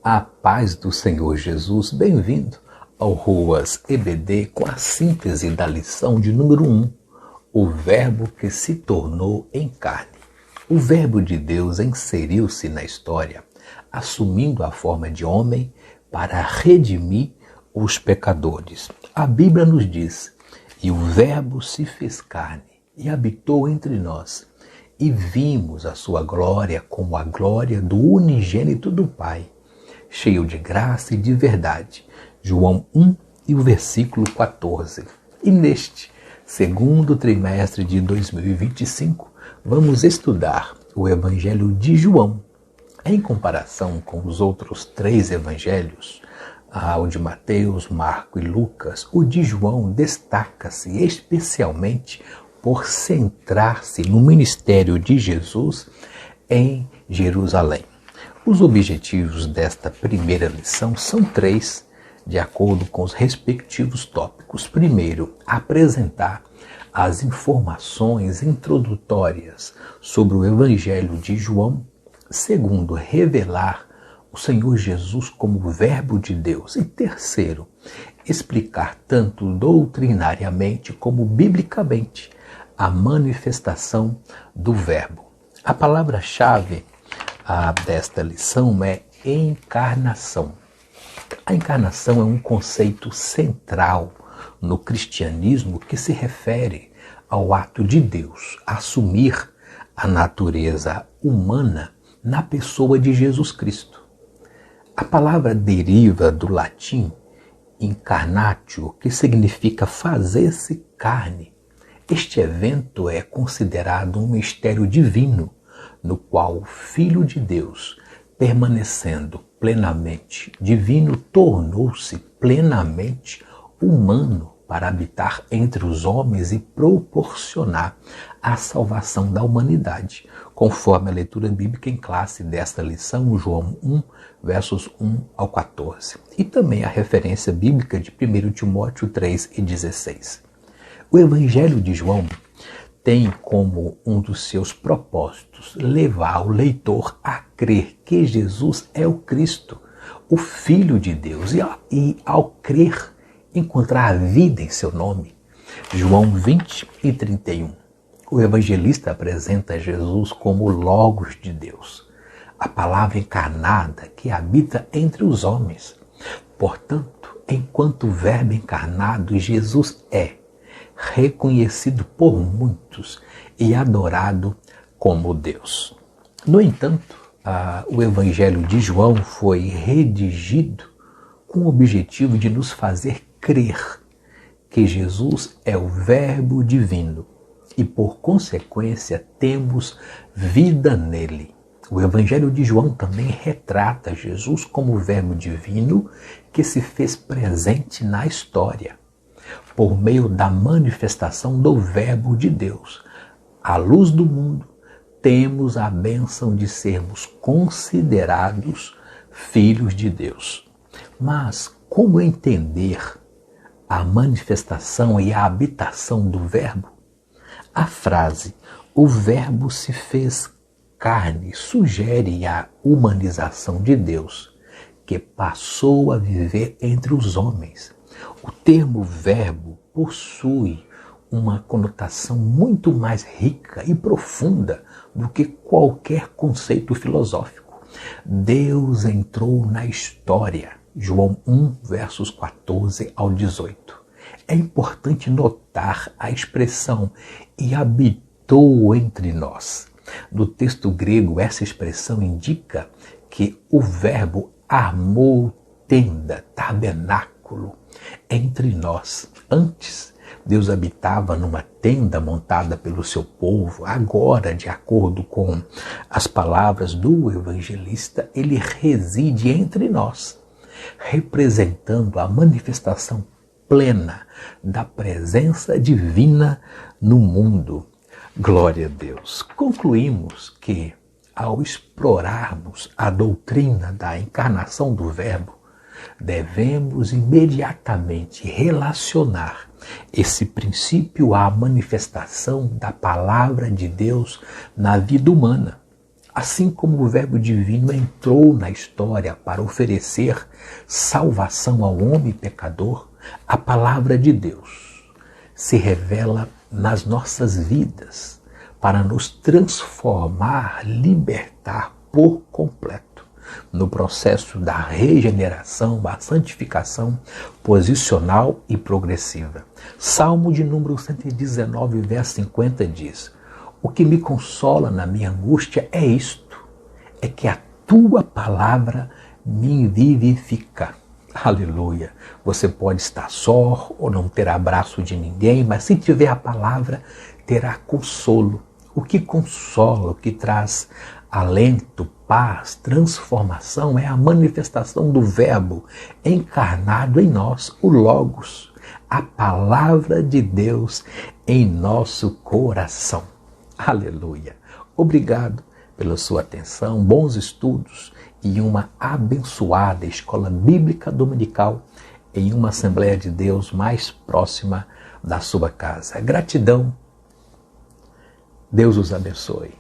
A paz do Senhor Jesus, bem-vindo ao Ruas EBD com a síntese da lição de número 1, o Verbo que se tornou em carne. O Verbo de Deus inseriu-se na história, assumindo a forma de homem para redimir os pecadores. A Bíblia nos diz, e o Verbo se fez carne e habitou entre nós, e vimos a sua glória como a glória do unigênito do Pai, cheio de graça e de verdade. João 1 e o versículo 14. E neste segundo trimestre de 2025, vamos estudar o Evangelho de João. Em comparação com os outros 3 evangelhos, o de Mateus, Marcos e Lucas, o de João destaca-se especialmente por centrar-se no ministério de Jesus em Jerusalém. Os objetivos desta primeira lição são 3, de acordo com os respectivos tópicos. Primeiro, apresentar as informações introdutórias sobre o Evangelho de João. Segundo, revelar o Senhor Jesus como Verbo de Deus. E terceiro, explicar tanto doutrinariamente como biblicamente a manifestação do Verbo. A palavra-chave desta lição é encarnação. A encarnação é um conceito central no cristianismo que se refere ao ato de Deus assumir a natureza humana na pessoa de Jesus Cristo. A palavra deriva do latim incarnatio, que significa fazer-se carne. Este evento é considerado um mistério divino, no qual o Filho de Deus, permanecendo plenamente divino, tornou-se plenamente humano para habitar entre os homens e proporcionar a salvação da humanidade, conforme a leitura bíblica em classe desta lição, João 1, versos 1 ao 14, e também a referência bíblica de 1 Timóteo 3 e 16. O Evangelho de João tem como um dos seus propósitos levar o leitor a crer que Jesus é o Cristo, o Filho de Deus, e ao crer, encontrar a vida em seu nome. João 20 e 31. O evangelista apresenta Jesus como o Logos de Deus, a palavra encarnada que habita entre os homens. Portanto, enquanto Verbo encarnado, Jesus é reconhecido por muitos e adorado como Deus. No entanto, o Evangelho de João foi redigido com o objetivo de nos fazer crer que Jesus é o Verbo divino e, por consequência, temos vida nele. O Evangelho de João também retrata Jesus como o Verbo divino que se fez presente na história, por meio da manifestação do Verbo de Deus. À luz do mundo, temos a bênção de sermos considerados filhos de Deus. Mas como entender a manifestação e a habitação do Verbo? A frase, o Verbo se fez carne, sugere a humanização de Deus, que passou a viver entre os homens. O termo verbo possui uma conotação muito mais rica e profunda do que qualquer conceito filosófico. Deus entrou na história. João 1, versos 14 ao 18. É importante notar a expressão "e habitou entre nós". No texto grego, essa expressão indica que o Verbo armou tenda, tabernáculo, entre nós. Antes, Deus habitava numa tenda montada pelo seu povo. Agora, de acordo com as palavras do evangelista, ele reside entre nós, representando a manifestação plena da presença divina no mundo. Glória a Deus. Concluímos que, ao explorarmos a doutrina da encarnação do Verbo, devemos imediatamente relacionar esse princípio à manifestação da palavra de Deus na vida humana. Assim como o Verbo divino entrou na história para oferecer salvação ao homem pecador, a palavra de Deus se revela nas nossas vidas para nos transformar, libertar por completo no processo da regeneração, da santificação posicional e progressiva. Salmo de número 119, verso 50 diz: o que me consola na minha angústia é isto, é que a tua palavra me vivifica. Aleluia! Você pode estar só ou não ter abraço de ninguém, mas se tiver a palavra, terá consolo. O que consola, o que traz alento, paz, transformação é a manifestação do Verbo encarnado em nós, o Logos, a palavra de Deus em nosso coração. Aleluia! Obrigado pela sua atenção, bons estudos e uma abençoada escola bíblica dominical em uma Assembleia de Deus mais próxima da sua casa. Gratidão. Deus os abençoe.